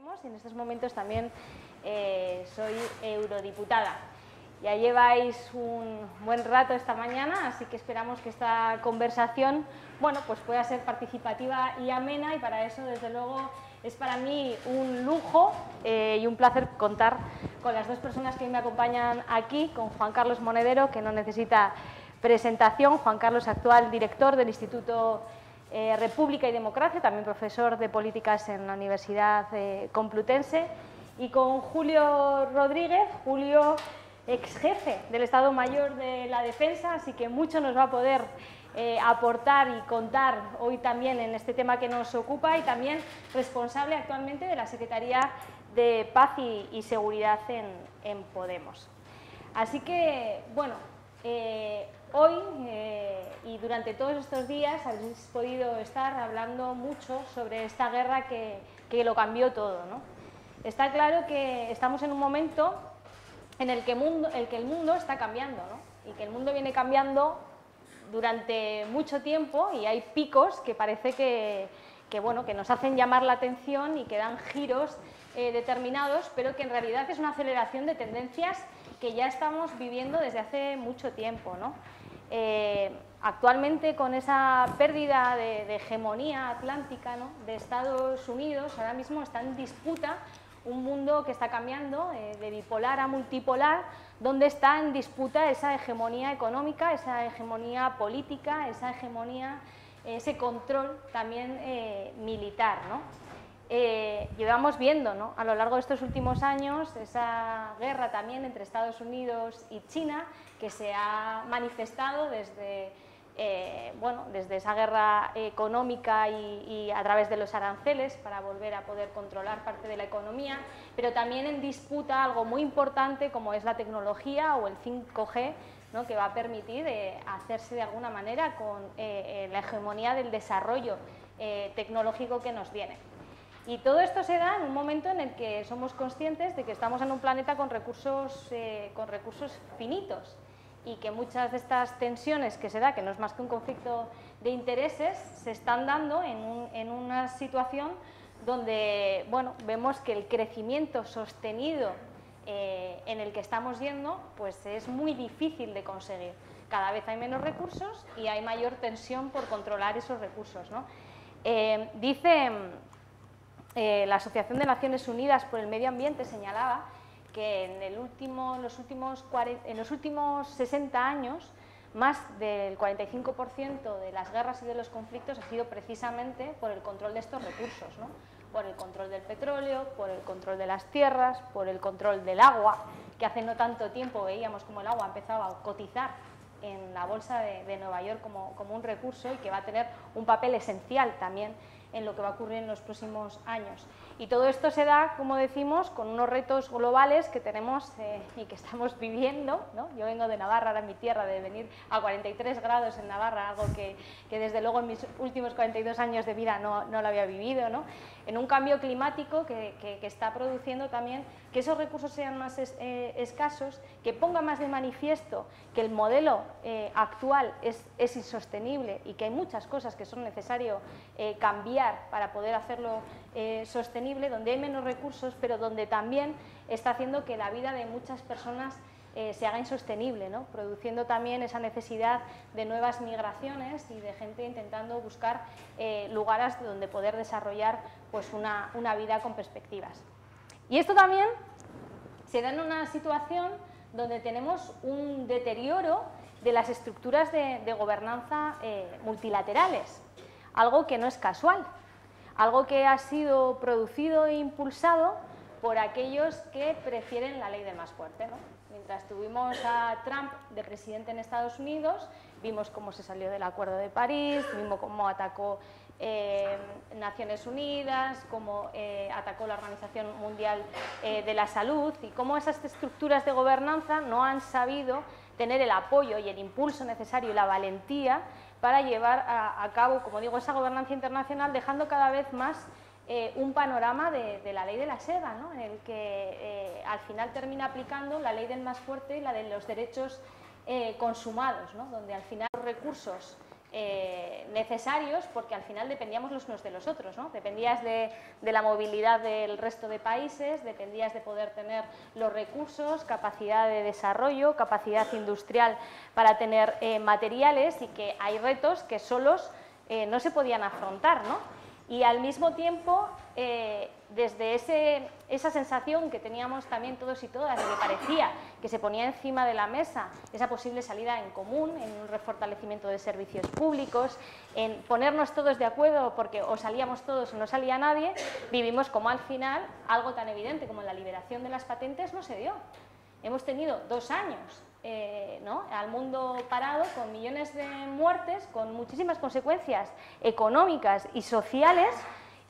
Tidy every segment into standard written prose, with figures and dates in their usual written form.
Y en estos momentos también soy eurodiputada. Ya lleváis un buen rato esta mañana, así que esperamos que esta conversación, pues pueda ser participativa y amena, y para eso, desde luego, es para mí un lujo y un placer contar con las dos personas que me acompañan aquí, con Juan Carlos Monedero, que no necesita presentación. Juan Carlos, actual director del Instituto República y Democracia, también profesor de políticas en la Universidad Complutense, y con Julio Rodríguez, Julio, ex jefe del Estado Mayor de la Defensa, así que mucho nos va a poder aportar y contar hoy también en este tema que nos ocupa, y también responsable actualmente de la Secretaría de Paz y Seguridad en Podemos. Así que, hoy y durante todos estos días habéis podido estar hablando mucho sobre esta guerra que lo cambió todo, ¿no? Está claro que estamos en un momento en el que el mundo está cambiando, ¿no? Y que el mundo viene cambiando durante mucho tiempo, y hay picos que parece que nos hacen llamar la atención y que dan giros determinados, pero que en realidad es una aceleración de tendencias que ya estamos viviendo desde hace mucho tiempo, ¿no? Actualmente, con esa pérdida de hegemonía atlántica, ¿no?, de Estados Unidos, ahora mismo está en disputa un mundo que está cambiando de bipolar a multipolar, donde está en disputa esa hegemonía económica, esa hegemonía política, esa hegemonía, ese control también militar, ¿no? Llevamos viendo, ¿no?, a lo largo de estos últimos años esa guerra también entre Estados Unidos y China, que se ha manifestado desde esa guerra económica y a través de los aranceles para volver a poder controlar parte de la economía, pero también en disputa algo muy importante como es la tecnología o el 5G, ¿no?, que va a permitir hacerse de alguna manera con la hegemonía del desarrollo tecnológico que nos viene. Y todo esto se da en un momento en el que somos conscientes de que estamos en un planeta con recursos finitos, y que muchas de estas tensiones que se da, que no es más que un conflicto de intereses, se están dando en una situación donde vemos que el crecimiento sostenido en el que estamos yendo pues es muy difícil de conseguir. Cada vez hay menos recursos y hay mayor tensión por controlar esos recursos, ¿no? Dice la Asociación de Naciones Unidas por el Medio Ambiente, señalaba que en los últimos 60 años más del 45% de las guerras y de los conflictos ha sido precisamente por el control de estos recursos, ¿no? Por el control del petróleo, por el control de las tierras, por el control del agua, que hace no tanto tiempo veíamos como el agua empezaba a cotizar en la bolsa de Nueva York como un recurso, y que va a tener un papel esencial también en lo que va a ocurrir en los próximos años. Y todo esto se da, como decimos, con unos retos globales que tenemos y que estamos viviendo, ¿no? Yo vengo de Navarra, ahora mi tierra, de venir a 43 grados en Navarra, algo que desde luego en mis últimos 42 años de vida no lo había vivido, ¿no? En un cambio climático que está produciendo también que esos recursos sean más escasos, que ponga más de manifiesto que el modelo actual es insostenible, y que hay muchas cosas que son necesario cambiar para poder hacerlo sostenible, donde hay menos recursos, pero donde también está haciendo que la vida de muchas personas se haga insostenible, ¿no?, produciendo también esa necesidad de nuevas migraciones y de gente intentando buscar lugares donde poder desarrollar pues una vida con perspectivas. Y esto también se da en una situación donde tenemos un deterioro de las estructuras de gobernanza multilaterales, algo que no es casual, algo que ha sido producido e impulsado por aquellos que prefieren la ley del más fuerte, ¿no? Mientras tuvimos a Trump de presidente en Estados Unidos, vimos cómo se salió del Acuerdo de París, vimos cómo atacó Naciones Unidas, cómo atacó la Organización Mundial de la Salud, y cómo esas estructuras de gobernanza no han sabido tener el apoyo y el impulso necesario y la valentía para llevar a cabo, como digo, esa gobernanza internacional, dejando cada vez más un panorama de la ley de la selva, ¿no?, en el que al final termina aplicando la ley del más fuerte y la de los derechos consumados, ¿no?, donde al final los recursos necesarios, porque al final dependíamos los unos de los otros, ¿no? Dependías de la movilidad del resto de países, dependías de poder tener los recursos, capacidad de desarrollo, capacidad industrial para tener materiales, y que hay retos que solos no se podían afrontar, ¿no? Y al mismo tiempo, desde esa sensación que teníamos también todos y todas, de que parecía que se ponía encima de la mesa esa posible salida en común, en un refortalecimiento de servicios públicos, en ponernos todos de acuerdo porque o salíamos todos o no salía nadie, vivimos como al final algo tan evidente como la liberación de las patentes no se dio. Hemos tenido 2 años ¿no? al mundo parado, con millones de muertes, con muchísimas consecuencias económicas y sociales,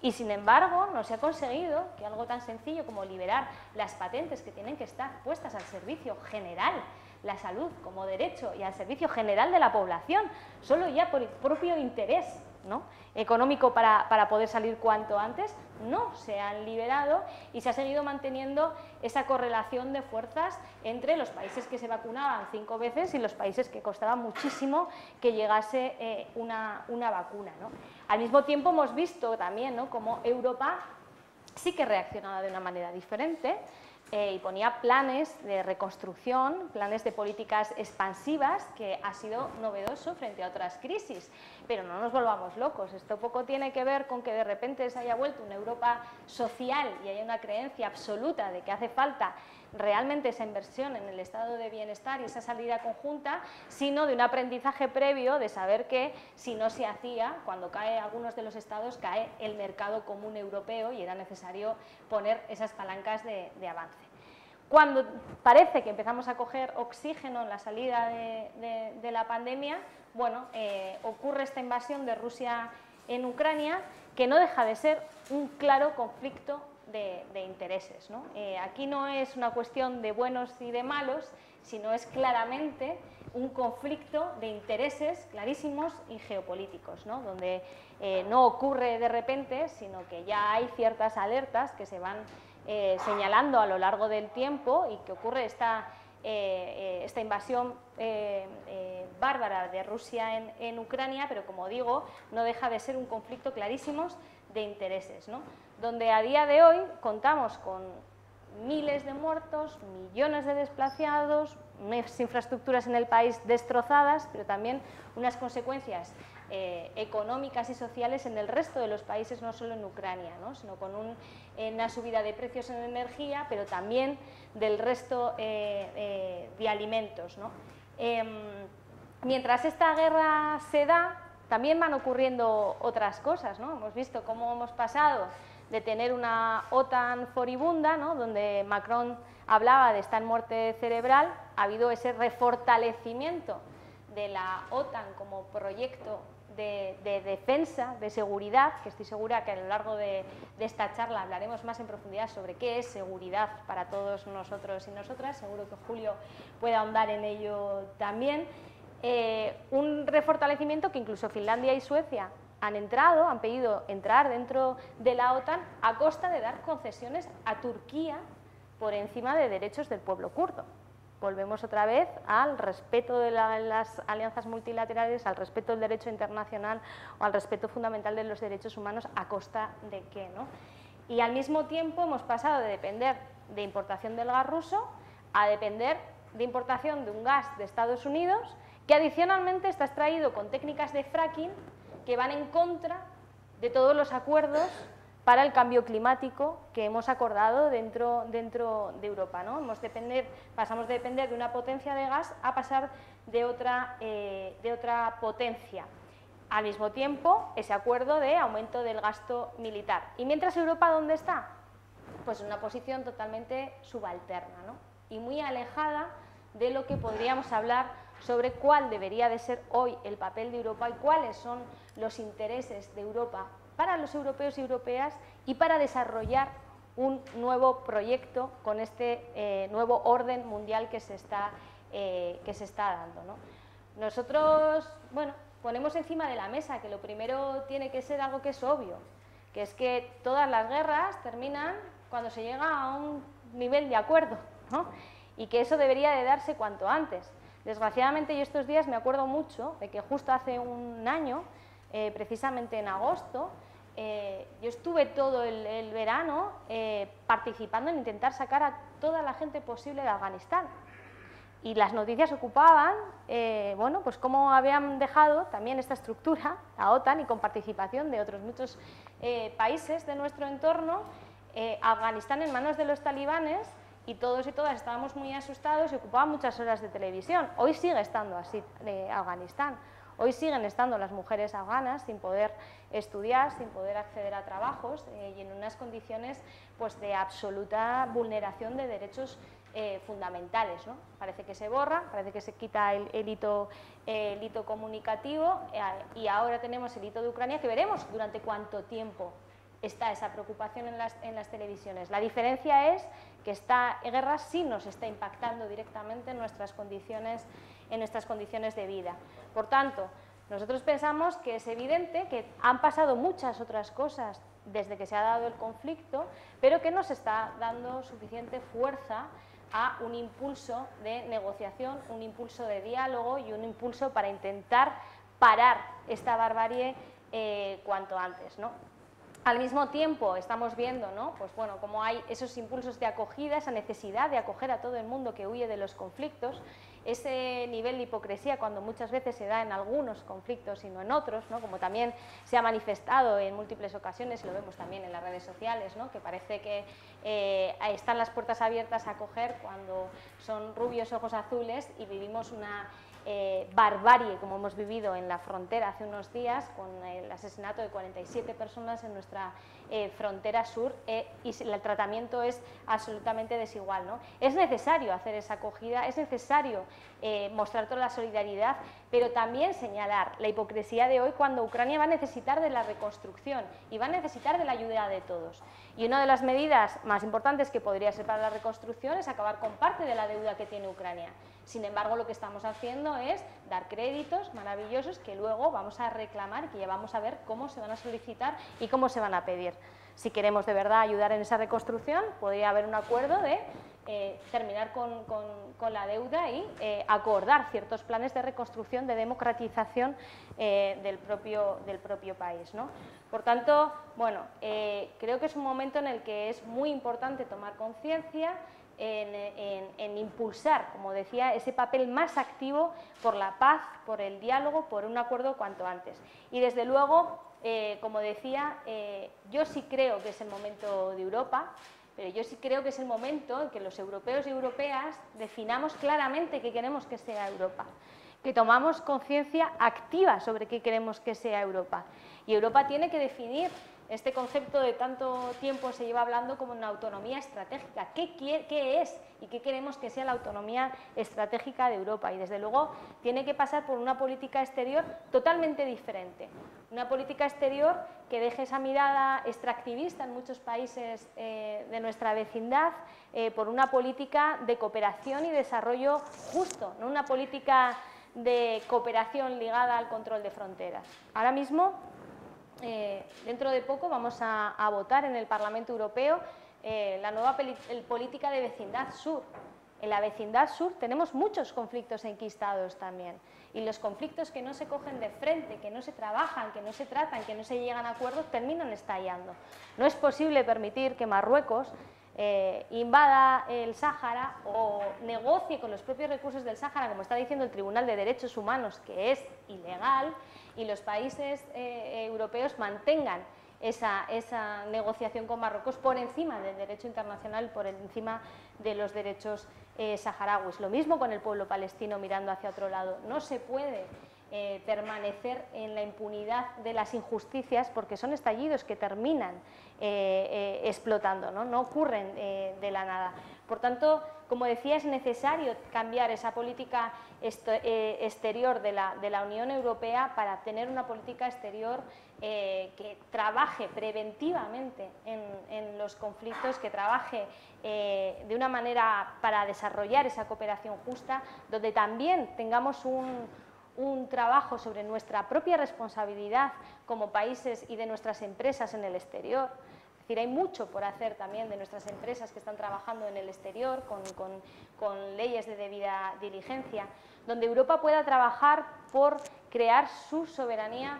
y sin embargo no se ha conseguido que algo tan sencillo como liberar las patentes, que tienen que estar puestas al servicio general, la salud como derecho y al servicio general de la población, solo ya por el propio interés, ¿no? económico para poder salir cuanto antes, no se han liberado, y se ha seguido manteniendo esa correlación de fuerzas entre los países que se vacunaban 5 veces y los países que costaba muchísimo que llegase una vacuna, ¿no? Al mismo tiempo hemos visto también, ¿no?, cómo Europa sí que reaccionaba de una manera diferente, y ponía planes de reconstrucción, planes de políticas expansivas, que ha sido novedoso frente a otras crisis. Pero no nos volvamos locos, esto poco tiene que ver con que de repente se haya vuelto una Europa social y haya una creencia absoluta de que hace falta realmente esa inversión en el estado de bienestar y esa salida conjunta, sino de un aprendizaje previo de saber que si no se hacía, cuando cae algunos de los estados, cae el mercado común europeo, y era necesario poner esas palancas de avance. Cuando parece que empezamos a coger oxígeno en la salida de la pandemia, bueno, ocurre esta invasión de Rusia en Ucrania, que no deja de ser un claro conflicto de intereses, ¿no? Aquí no es una cuestión de buenos y de malos, sino es claramente un conflicto de intereses clarísimos y geopolíticos, ¿no? Donde no ocurre de repente, sino que ya hay ciertas alertas que se van señalando a lo largo del tiempo, y que ocurre esta invasión bárbara de Rusia en Ucrania, pero como digo, no deja de ser un conflicto clarísimos de intereses, ¿no? Donde a día de hoy contamos con miles de muertos, millones de desplazados, unas infraestructuras en el país destrozadas, pero también unas consecuencias económicas y sociales en el resto de los países, no solo en Ucrania, ¿no?, sino con una subida de precios en energía, pero también del resto de alimentos, ¿no? Mientras esta guerra se da, también van ocurriendo otras cosas, ¿no? Hemos visto cómo hemos pasado de tener una OTAN furibunda, ¿no?, donde Macron hablaba de estar en muerte cerebral, ha habido ese refortalecimiento de la OTAN como proyecto de defensa, de seguridad, que estoy segura que a lo largo de esta charla hablaremos más en profundidad sobre qué es seguridad para todos nosotros y nosotras. Seguro que Julio puede ahondar en ello también. Un refortalecimiento que incluso Finlandia y Suecia han pedido entrar dentro de la OTAN a costa de dar concesiones a Turquía por encima de derechos del pueblo kurdo. Volvemos otra vez al respeto de las alianzas multilaterales, al respeto del derecho internacional o al respeto fundamental de los derechos humanos, a costa de qué, ¿no? Y al mismo tiempo hemos pasado de depender de importación del gas ruso a depender de importación de un gas de Estados Unidos, que adicionalmente está extraído con técnicas de fracking que van en contra de todos los acuerdos para el cambio climático que hemos acordado dentro de Europa, ¿no? Pasamos de depender de una potencia de gas a pasar de otra potencia. Al mismo tiempo, ese acuerdo de aumento del gasto militar. Y mientras Europa, ¿dónde está? Pues en una posición totalmente subalterna, ¿no?, y muy alejada de lo que podríamos hablar sobre cuál debería de ser hoy el papel de Europa y cuáles son los intereses de Europa para los europeos y europeas, y para desarrollar un nuevo proyecto con este nuevo orden mundial que se está dando, ¿no? Nosotros, bueno, ponemos encima de la mesa que lo primero tiene que ser algo que es obvio, que es que todas las guerras terminan cuando se llega a un nivel de acuerdo, ¿no?, y que eso debería de darse cuanto antes. Desgraciadamente, yo estos días me acuerdo mucho de que justo hace un año, precisamente en agosto, yo estuve todo el verano participando en intentar sacar a toda la gente posible de Afganistán. Y las noticias ocupaban, bueno, pues cómo habían dejado también esta estructura, la OTAN, y con participación de otros muchos países de nuestro entorno, Afganistán en manos de los talibanes, y todos y todas estábamos muy asustados y ocupaban muchas horas de televisión. Hoy sigue estando así Afganistán. Hoy siguen estando las mujeres afganas sin poder estudiar, sin poder acceder a trabajos y en unas condiciones pues, de absoluta vulneración de derechos fundamentales, ¿no? Parece que se borra, parece que se quita el hito comunicativo y ahora tenemos el hito de Ucrania, que veremos durante cuánto tiempo está esa preocupación en las televisiones. La diferencia es que esta guerra sí nos está impactando directamente en nuestras condiciones de vida. Por tanto, nosotros pensamos que es evidente que han pasado muchas otras cosas desde que se ha dado el conflicto, pero que no se está dando suficiente fuerza a un impulso de negociación, un impulso de diálogo y un impulso para intentar parar esta barbarie cuanto antes, ¿no? Al mismo tiempo estamos viendo, ¿no? Pues bueno, cómo hay esos impulsos de acogida, esa necesidad de acoger a todo el mundo que huye de los conflictos, ese nivel de hipocresía cuando muchas veces se da en algunos conflictos y no en otros, ¿no? Como también se ha manifestado en múltiples ocasiones, y lo vemos también en las redes sociales, ¿no? Que parece que están las puertas abiertas a acoger cuando son rubios ojos azules y vivimos una barbarie como hemos vivido en la frontera hace unos días con el asesinato de 47 personas en nuestra frontera sur y el tratamiento es absolutamente desigual, ¿no? Es necesario hacer esa acogida, es necesario mostrar toda la solidaridad, pero también señalar la hipocresía de hoy cuando Ucrania va a necesitar de la reconstrucción y va a necesitar de la ayuda de todos. Y una de las medidas más importantes que podría ser para la reconstrucción es acabar con parte de la deuda que tiene Ucrania. Sin embargo, lo que estamos haciendo es dar créditos maravillosos que luego vamos a reclamar y que ya vamos a ver cómo se van a solicitar y cómo se van a pedir. Si queremos de verdad ayudar en esa reconstrucción, podría haber un acuerdo de terminar con la deuda y acordar ciertos planes de reconstrucción, de democratización del propio país, ¿no? Por tanto, bueno, creo que es un momento en el que es muy importante tomar conciencia en impulsar, como decía, ese papel más activo por la paz, por el diálogo, por un acuerdo cuanto antes. Y desde luego, como decía, yo sí creo que es el momento de Europa, pero yo sí creo que es el momento en que los europeos y europeas definamos claramente qué queremos que sea Europa, que tomamos conciencia activa sobre qué queremos que sea Europa. Y Europa tiene que definir este concepto de tanto tiempo se lleva hablando como una autonomía estratégica. ¿Qué es y qué queremos que sea la autonomía estratégica de Europa? Y desde luego tiene que pasar por una política exterior totalmente diferente. Una política exterior que deje esa mirada extractivista en muchos países de nuestra vecindad, por una política de cooperación y desarrollo justo, no una política de cooperación ligada al control de fronteras. Ahora mismo, dentro de poco vamos a votar en el Parlamento Europeo la nueva política de vecindad sur. En la vecindad sur tenemos muchos conflictos enquistados también, y los conflictos que no se cogen de frente, que no se trabajan, que no se tratan, que no se llegan a acuerdos, terminan estallando. No es posible permitir que Marruecos invada el Sáhara o negocie con los propios recursos del Sáhara, como está diciendo el Tribunal de Derechos Humanos, que es ilegal, y los países europeos mantengan esa negociación con Marruecos por encima del derecho internacional, por encima de los derechos saharauis. Lo mismo con el pueblo palestino mirando hacia otro lado. No se puede permanecer en la impunidad de las injusticias, porque son estallidos que terminan explotando, ¿no? No ocurren de la nada. Por tanto, como decía, es necesario cambiar esa política exterior de la Unión Europea para tener una política exterior que trabaje preventivamente en los conflictos, que trabaje de una manera para desarrollar esa cooperación justa, donde también tengamos un trabajo sobre nuestra propia responsabilidad como países y de nuestras empresas en el exterior. Es decir, hay mucho por hacer también de nuestras empresas que están trabajando en el exterior con leyes de debida diligencia, donde Europa pueda trabajar por crear su soberanía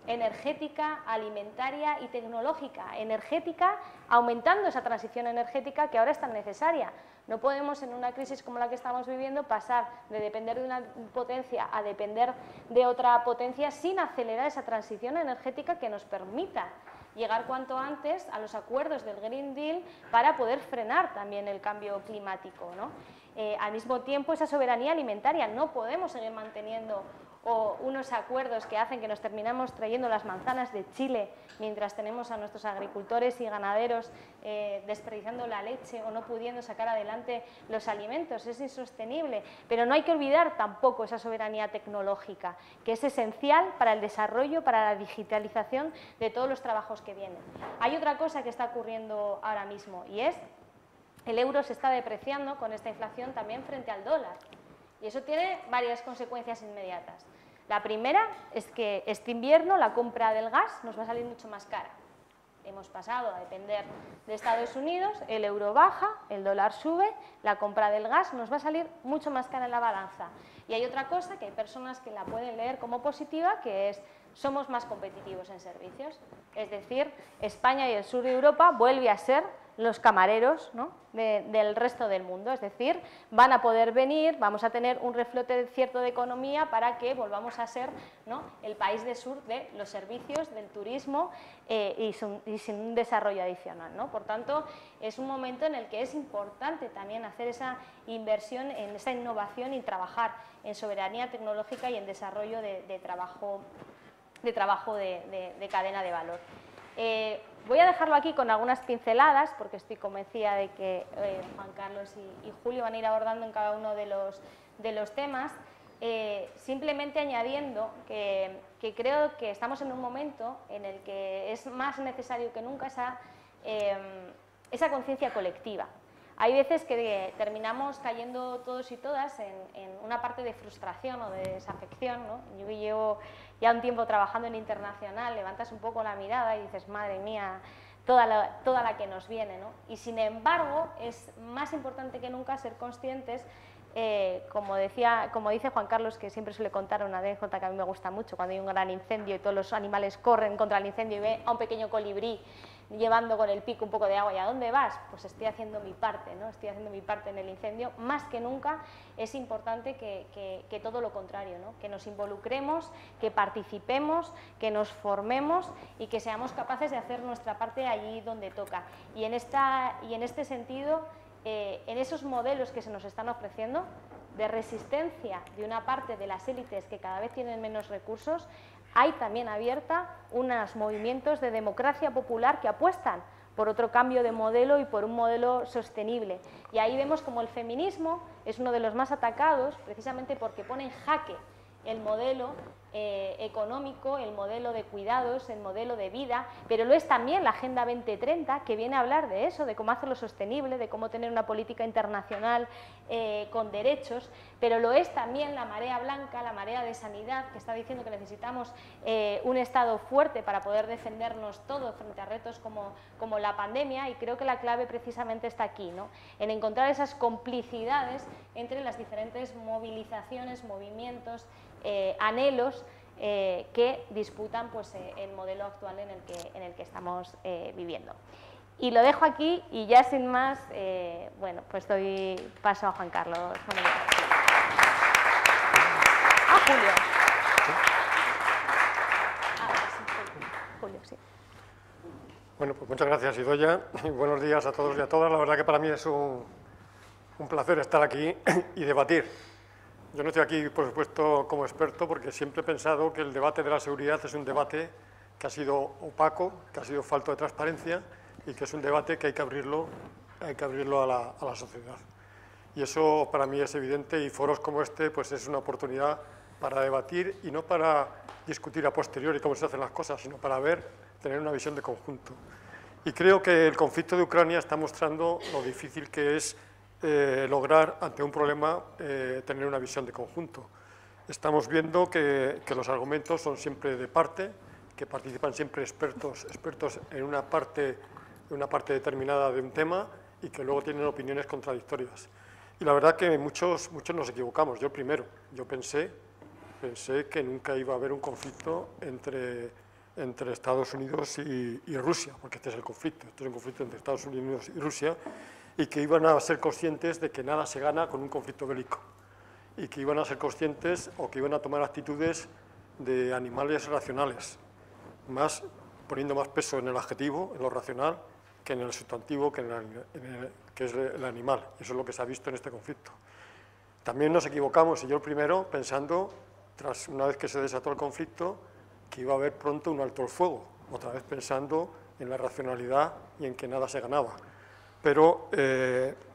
energética, alimentaria y tecnológica. Energética, aumentando esa transición energética que ahora es tan necesaria. No podemos, en una crisis como la que estamos viviendo, pasar de depender de una potencia a depender de otra potencia sin acelerar esa transición energética que nos permita llegar cuanto antes a los acuerdos del Green Deal para poder frenar también el cambio climático, ¿no? Al mismo tiempo, esa soberanía alimentaria, no podemos seguir manteniendo unos acuerdos que hacen que nos terminamos trayendo las manzanas de Chile mientras tenemos a nuestros agricultores y ganaderos desperdiciando la leche o no pudiendo sacar adelante los alimentos. Es insostenible, pero no hay que olvidar tampoco esa soberanía tecnológica, que es esencial para el desarrollo, para la digitalización de todos los trabajos que vienen. Hay otra cosa que está ocurriendo ahora mismo y es el euro se está depreciando con esta inflación también frente al dólar. Y eso tiene varias consecuencias inmediatas. La primera es que este invierno la compra del gas nos va a salir mucho más cara. Hemos pasado a depender de Estados Unidos, el euro baja, el dólar sube, la compra del gas nos va a salir mucho más cara en la balanza. Y hay otra cosa que hay personas que la pueden leer como positiva, que es somos más competitivos en servicios. Es decir, España y el sur de Europa vuelve a ser los camareros, ¿no?, del resto del mundo, es decir, van a poder venir, vamos a tener un reflote cierto de economía para que volvamos a ser, ¿no?, el país del sur de los servicios, del turismo y sin un desarrollo adicional, ¿no? Por tanto, es un momento en el que es importante también hacer esa inversión en esa innovación y trabajar en soberanía tecnológica y en desarrollo de trabajo de cadena de valor. Voy a dejarlo aquí con algunas pinceladas porque estoy convencida de que Juan Carlos y Julio van a ir abordando en cada uno de los temas, simplemente añadiendo que creo que estamos en un momento en el que es más necesario que nunca esa conciencia colectiva. Hay veces que terminamos cayendo todos y todas en una parte de frustración o de desafección, ¿no? Yo llevo ya un tiempo trabajando en internacional, levantas un poco la mirada y dices, madre mía, toda la que nos viene, ¿no? Y sin embargo, es más importante que nunca ser conscientes, como dice Juan Carlos, que siempre suele contar una anécdota que a mí me gusta mucho, cuando hay un gran incendio y todos los animales corren contra el incendio y ve a un pequeño colibrí llevando con el pico un poco de agua. ¿Y a dónde vas? Pues estoy haciendo mi parte, ¿no? Estoy haciendo mi parte en el incendio. Más que nunca es importante que todo lo contrario, ¿no? Que nos involucremos, que participemos, que nos formemos y que seamos capaces de hacer nuestra parte allí donde toca. Y en este sentido, en esos modelos que se nos están ofreciendo de resistencia de una parte de las élites que cada vez tienen menos recursos, hay también abierta unos movimientos de democracia popular que apuestan por otro cambio de modelo y por un modelo sostenible. Y ahí vemos como el feminismo es uno de los más atacados precisamente porque pone en jaque el modelo económico, el modelo de cuidados, el modelo de vida, pero lo es también la Agenda 2030, que viene a hablar de eso, de cómo hacerlo sostenible, de cómo tener una política internacional con derechos, pero lo es también la marea blanca, la marea de sanidad, que está diciendo que necesitamos un Estado fuerte para poder defendernos todos frente a retos como la pandemia, y creo que la clave precisamente está aquí, ¿no?, en encontrar esas complicidades entre las diferentes movilizaciones, movimientos, anhelos que disputan pues, el modelo actual en el que estamos viviendo. Y lo dejo aquí y ya sin más, bueno, pues doy paso a Juan Carlos. Julio. Julio, sí. Bueno, pues muchas gracias, Idoia, y buenos días a todos y a todas. La verdad que para mí es un placer estar aquí y debatir. Yo no estoy aquí, por supuesto, como experto, porque siempre he pensado que el debate de la seguridad es un debate que ha sido opaco, que ha sido falto de transparencia y que es un debate que hay que abrirlo a la sociedad. Y eso para mí es evidente, y foros como este pues es una oportunidad para debatir y no para discutir a posteriori cómo se hacen las cosas, sino para tener una visión de conjunto. Y creo que el conflicto de Ucrania está mostrando lo difícil que es lograr ante un problema tener una visión de conjunto. Estamos viendo que los argumentos son siempre de parte, que participan siempre expertos en una parte determinada de un tema y que luego tienen opiniones contradictorias. Y la verdad que muchos nos equivocamos, yo primero. Yo pensé que nunca iba a haber un conflicto entre Estados Unidos y Rusia, porque este es el conflicto, este es un conflicto entre Estados Unidos y Rusia, y que iban a ser conscientes de que nada se gana con un conflicto bélico, y que iban a ser conscientes o que iban a tomar actitudes de animales racionales, poniendo más peso en el adjetivo, en lo racional, que en el sustantivo, que es el animal. Eso es lo que se ha visto en este conflicto. También nos equivocamos, y yo primero, pensando, una vez que se desató el conflicto, que iba a haber pronto un alto el fuego, otra vez pensando en la racionalidad y en que nada se ganaba. Pero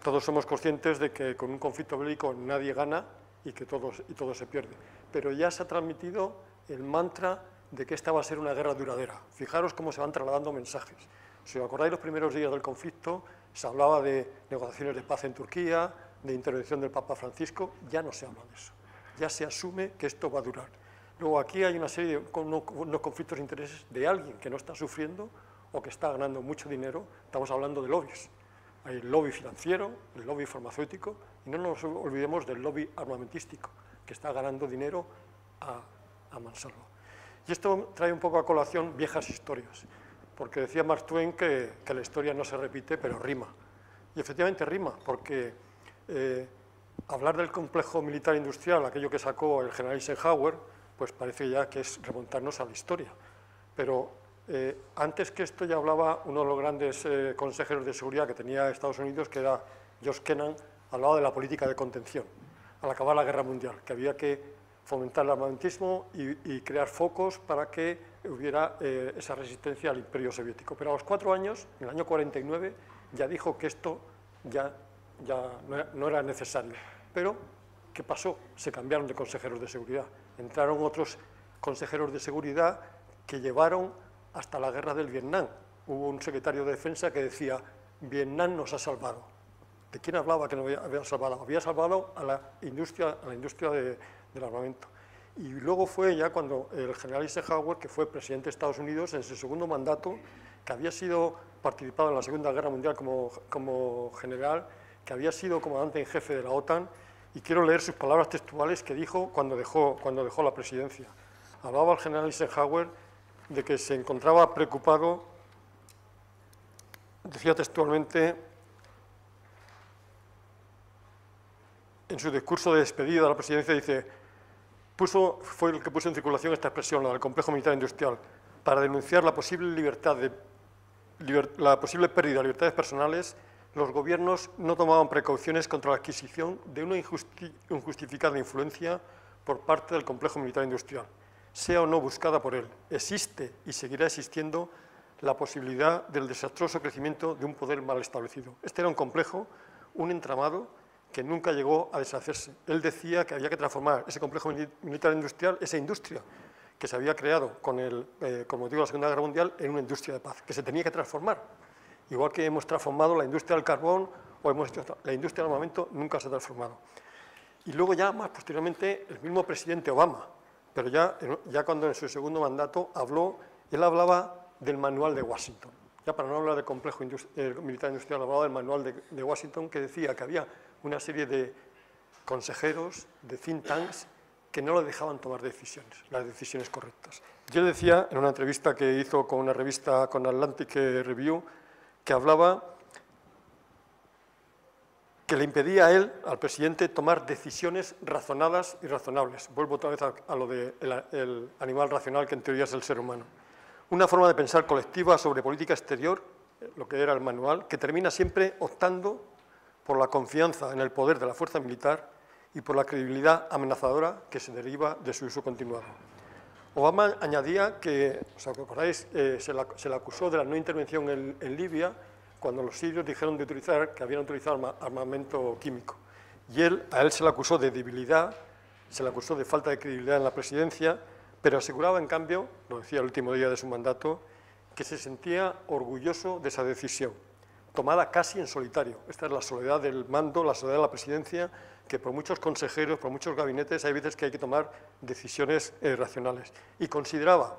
todos somos conscientes de que con un conflicto bélico nadie gana y que todo se pierde. Pero ya se ha transmitido el mantra de que esta va a ser una guerra duradera. Fijaros cómo se van trasladando mensajes. Si os acordáis, los primeros días del conflicto se hablaba de negociaciones de paz en Turquía, de intervención del Papa Francisco, ya no se habla de eso. Ya se asume que esto va a durar. Luego aquí hay una serie de unos conflictos de intereses de alguien que no está sufriendo o que está ganando mucho dinero. Estamos hablando de lobbies. Hay el lobby financiero, el lobby farmacéutico, y no nos olvidemos del lobby armamentístico, que está ganando dinero a mansalva. Y esto trae un poco a colación viejas historias, porque decía Mark Twain que la historia no se repite, pero rima. Y efectivamente rima, porque hablar del complejo militar industrial, aquello que sacó el general Eisenhower, pues parece ya que es remontarnos a la historia. Pero antes que esto ya hablaba uno de los grandes consejeros de seguridad que tenía Estados Unidos, que era George Kennan, hablaba de la política de contención, al acabar la Guerra Mundial, que había que fomentar el armamentismo y crear focos para que hubiera esa resistencia al imperio soviético. Pero a los 4 años, en el año 49, ya dijo que esto ya no era necesario. Pero, ¿qué pasó? Se cambiaron de consejeros de seguridad. Entraron otros consejeros de seguridad que llevaron hasta la guerra del Vietnam. Hubo un secretario de Defensa que decía, Vietnam nos ha salvado. ¿De quién hablaba que nos había salvado? Había salvado a la industria del armamento. Y luego fue ya cuando el general Eisenhower, que fue presidente de Estados Unidos, en su segundo mandato, que había participado en la Segunda Guerra Mundial como general, que había sido comandante en jefe de la OTAN, y quiero leer sus palabras textuales que dijo cuando dejó la presidencia. Hablaba el general Eisenhower de que se encontraba preocupado, decía textualmente, en su discurso de despedida de la presidencia, dice, fue el que puso en circulación esta expresión, la del complejo militar industrial, para denunciar la posible pérdida de libertades personales. Los gobiernos no tomaban precauciones contra la adquisición de una injustificada influencia por parte del complejo militar industrial, sea o no buscada por él. Existe y seguirá existiendo la posibilidad del desastroso crecimiento de un poder mal establecido. Este era un complejo, un entramado que nunca llegó a deshacerse. Él decía que había que transformar ese complejo militar industrial, esa industria que se había creado con motivo de la Segunda Guerra Mundial, en una industria de paz, que se tenía que transformar. Igual que hemos transformado la industria del carbón o la industria del armamento, nunca se ha transformado. Y luego ya más posteriormente el mismo presidente Obama, pero ya cuando en su segundo mandato él hablaba del manual de Washington. Ya para no hablar del complejo militar industrial, hablaba del manual de Washington, que decía que había una serie de consejeros, de think tanks, que no le dejaban tomar las decisiones correctas. Yo decía, en una entrevista que hizo con una revista, con Atlantic Review, que hablaba que le impedía a él, al presidente, tomar decisiones razonadas y razonables. Vuelvo otra vez a lo del animal racional, que en teoría es el ser humano. Una forma de pensar colectiva sobre política exterior, lo que era el manual, que termina siempre optando por la confianza en el poder de la fuerza militar y por la credibilidad amenazadora que se deriva de su uso continuado. Obama añadía que, ¿os acordáis? Se le acusó de la no intervención en Libia cuando los sirios dijeron que habían utilizado armamento químico. Y a él se le acusó de debilidad, se le acusó de falta de credibilidad en la presidencia, pero aseguraba, en cambio, lo decía el último día de su mandato, que se sentía orgulloso de esa decisión, tomada casi en solitario. Esta es la soledad del mando, la soledad de la presidencia, que por muchos consejeros, por muchos gabinetes, hay veces que hay que tomar decisiones racionales. Y consideraba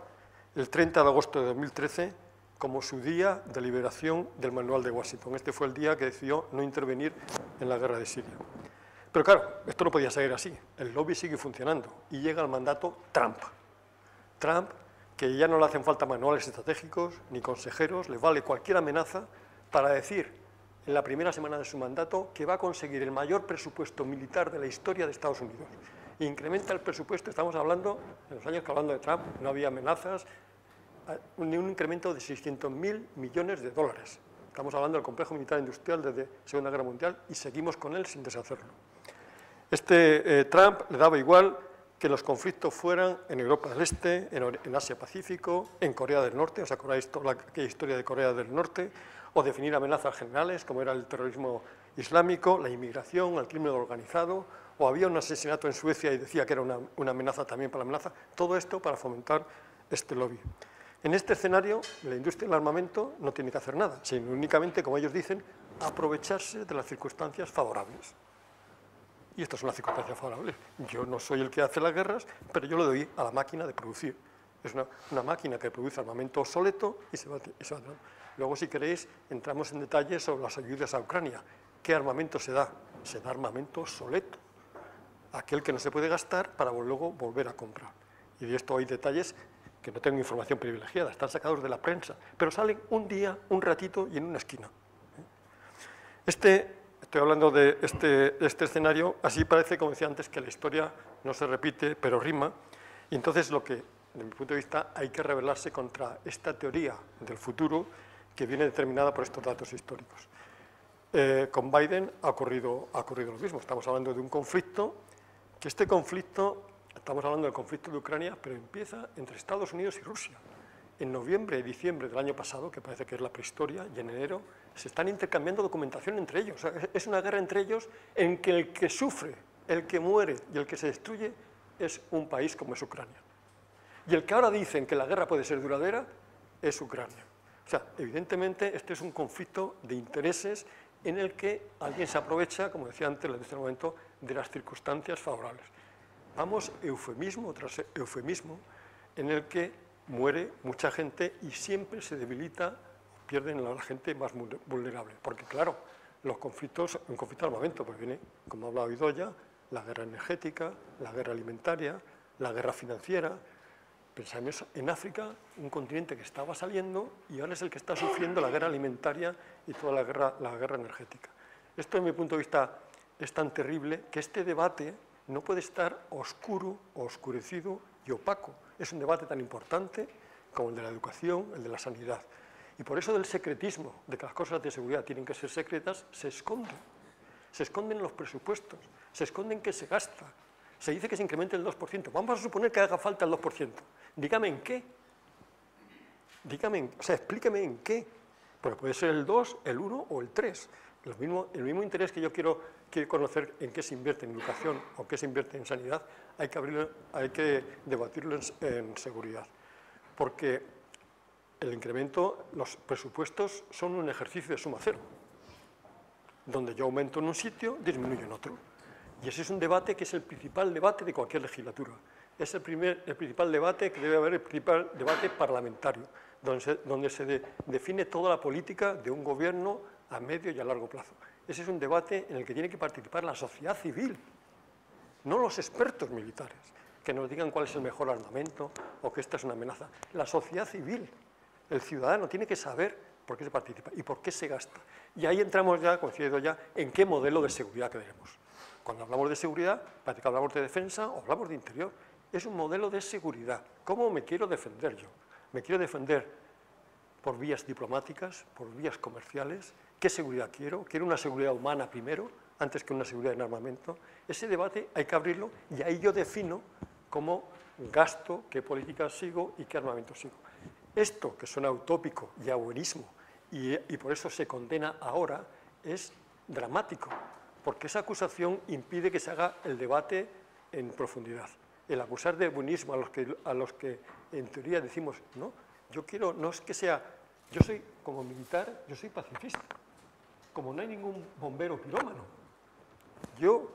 el 30 de agosto de 2013 como su día de liberación del Manual de Washington. Este fue el día que decidió no intervenir en la guerra de Siria. Pero claro, esto no podía seguir así. El lobby sigue funcionando y llega el mandato Trump. Trump, que ya no le hacen falta manuales estratégicos ni consejeros, le vale cualquier amenaza para decir en la primera semana de su mandato que va a conseguir el mayor presupuesto militar de la historia de Estados Unidos. Incrementa el presupuesto, estamos hablando, en los años que hablando de Trump, no había amenazas, ni un incremento de 600.000 millones de dólares. Estamos hablando del complejo militar industrial desde la Segunda Guerra Mundial y seguimos con él sin deshacerlo. Trump le daba igual que los conflictos fueran en Europa del Este, en Asia-Pacífico, en Corea del Norte, ¿os acordáis toda aquella historia de Corea del Norte? O definir amenazas generales, como era el terrorismo islámico, la inmigración, el crimen organizado, o había un asesinato en Suecia y decía que era una amenaza también para la amenaza. Todo esto para fomentar este lobby. En este escenario, la industria del armamento no tiene que hacer nada, sino únicamente, como ellos dicen, aprovecharse de las circunstancias favorables. Y estas son las circunstancias favorables. Yo no soy el que hace las guerras, pero yo le doy a la máquina de producir. Es una máquina que produce armamento obsoleto y se va tirando. Luego, si queréis, entramos en detalles sobre las ayudas a Ucrania. ¿Qué armamento se da? Se da armamento obsoleto, aquel que no se puede gastar para luego volver a comprar. Y de esto hay detalles que no tengo información privilegiada, están sacados de la prensa, pero salen un día, un ratito y en una esquina. Estoy hablando de este escenario, así parece, como decía antes, que la historia no se repite, pero rima, y entonces lo que, desde mi punto de vista, hay que rebelarse contra esta teoría del futuro que viene determinada por estos datos históricos. Con Biden ha ocurrido lo mismo, estamos hablando de un conflicto, que este conflicto, estamos hablando del conflicto de Ucrania, pero empieza entre Estados Unidos y Rusia. En noviembre y diciembre del año pasado, que parece que es la prehistoria, y en enero, se están intercambiando documentación entre ellos. O sea, es una guerra entre ellos en que el que sufre, el que muere y el que se destruye es un país como es Ucrania. Y el que ahora dicen que la guerra puede ser duradera es Ucrania. O sea, evidentemente este es un conflicto de intereses en el que alguien se aprovecha, como decía antes, en este momento, de las circunstancias favorables. Vamos eufemismo tras eufemismo en el que muere mucha gente y siempre se debilita, pierden a la gente más vulnerable. Porque claro, los conflictos, un conflicto de armamento, pues viene, como ha hablado Idoia, la guerra energética, la guerra alimentaria, la guerra financiera. Pensamos en África, un continente que estaba saliendo y ahora es el que está sufriendo la guerra alimentaria y toda la guerra energética. Esto, desde mi punto de vista, es tan terrible que este debate no puede estar oscuro, oscurecido y opaco. Es un debate tan importante como el de la educación, el de la sanidad. Y por eso del secretismo, de que las cosas de seguridad tienen que ser secretas, se esconde. Se esconden los presupuestos, se esconden que se gasta. Se dice que se incremente el 2%. Vamos a suponer que haga falta el 2%. Dígame en qué. Explíqueme en qué. Porque puede ser el 2, el 1 o el 3. El mismo interés que yo quiero conocer en qué se invierte en educación o qué se invierte en sanidad, hay que debatirlo en seguridad. Porque el incremento, los presupuestos son un ejercicio de suma cero. Donde yo aumento en un sitio, disminuyo en otro. Y ese es un debate que es el principal debate de cualquier legislatura. Es el principal debate que debe haber, el principal debate parlamentario, donde se define toda la política de un gobierno a medio y a largo plazo. Ese es un debate en el que tiene que participar la sociedad civil, no los expertos militares, que nos digan cuál es el mejor armamento o que esta es una amenaza. La sociedad civil, el ciudadano, tiene que saber por qué se participa y por qué se gasta. Y ahí entramos ya, como decía ya, en qué modelo de seguridad queremos. Cuando hablamos de seguridad, parece que hablamos de defensa o hablamos de interior. Es un modelo de seguridad. ¿Cómo me quiero defender yo? ¿Me quiero defender por vías diplomáticas, por vías comerciales? ¿Qué seguridad quiero? ¿Quiero una seguridad humana primero, antes que una seguridad en armamento? Ese debate hay que abrirlo y ahí yo defino cómo gasto, qué políticas sigo y qué armamento sigo. Esto, que suena utópico y a buenismo, y por eso se condena ahora, es dramático, porque esa acusación impide que se haga el debate en profundidad. El acusar de buenismo a los que en teoría decimos, no, yo quiero, no es que sea, yo soy como militar, yo soy pacifista, como no hay ningún bombero pirómano, yo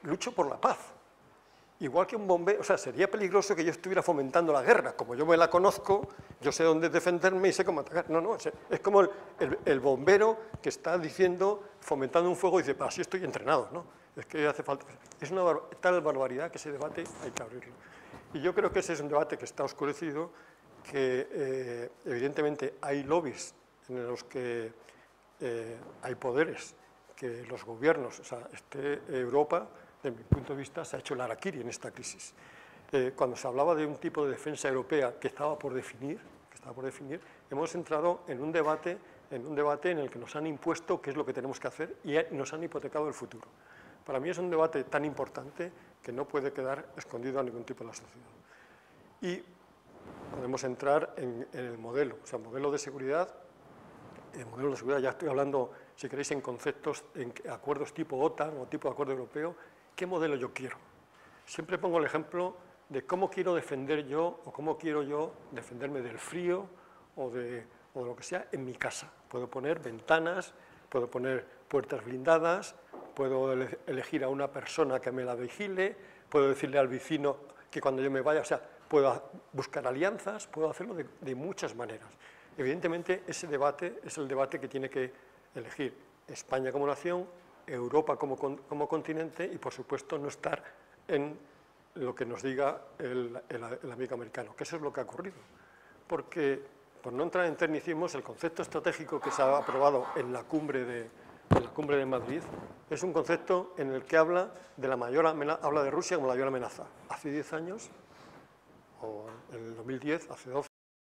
lucho por la paz igual que un bombero, o sea, sería peligroso que yo estuviera fomentando la guerra, como yo me la conozco, yo sé dónde defenderme y sé cómo atacar. No, no, es como el bombero que está diciendo, fomentando un fuego y dice, así estoy entrenado, ¿no? Es que hace falta. Es una tal barbaridad que ese debate hay que abrirlo. Y yo creo que ese es un debate que está oscurecido, que evidentemente hay lobbies en los que hay poderes, que los gobiernos, o sea, Europa, desde mi punto de vista, se ha hecho el harakiri en esta crisis. Cuando se hablaba de un tipo de defensa europea que estaba por definir, hemos entrado en un debate en el que nos han impuesto qué es lo que tenemos que hacer y nos han hipotecado el futuro. Para mí es un debate tan importante que no puede quedar escondido a ningún tipo de la sociedad. Y podemos entrar en el modelo, o sea, modelo de seguridad. El modelo de seguridad, ya estoy hablando, si queréis, en conceptos, en acuerdos tipo OTAN o tipo acuerdo europeo. ¿Qué modelo yo quiero? Siempre pongo el ejemplo de cómo quiero defender yo o cómo quiero yo defenderme del frío o de lo que sea en mi casa. Puedo poner ventanas, puedo poner puertas blindadas, puedo elegir a una persona que me la vigile, puedo decirle al vecino que cuando yo me vaya, o sea, puedo buscar alianzas, puedo hacerlo de muchas maneras. Evidentemente, ese debate es el debate que tiene que elegir España como nación, Europa como continente y, por supuesto, no estar en lo que nos diga el amigo americano, que eso es lo que ha ocurrido. Porque, por no entrar en tecnicismos, el concepto estratégico que se ha aprobado en la cumbre de Madrid es un concepto en el que habla de la mayor amenaza, habla de Rusia como la mayor amenaza. Hace 10 años, o en el 2010, hace 12,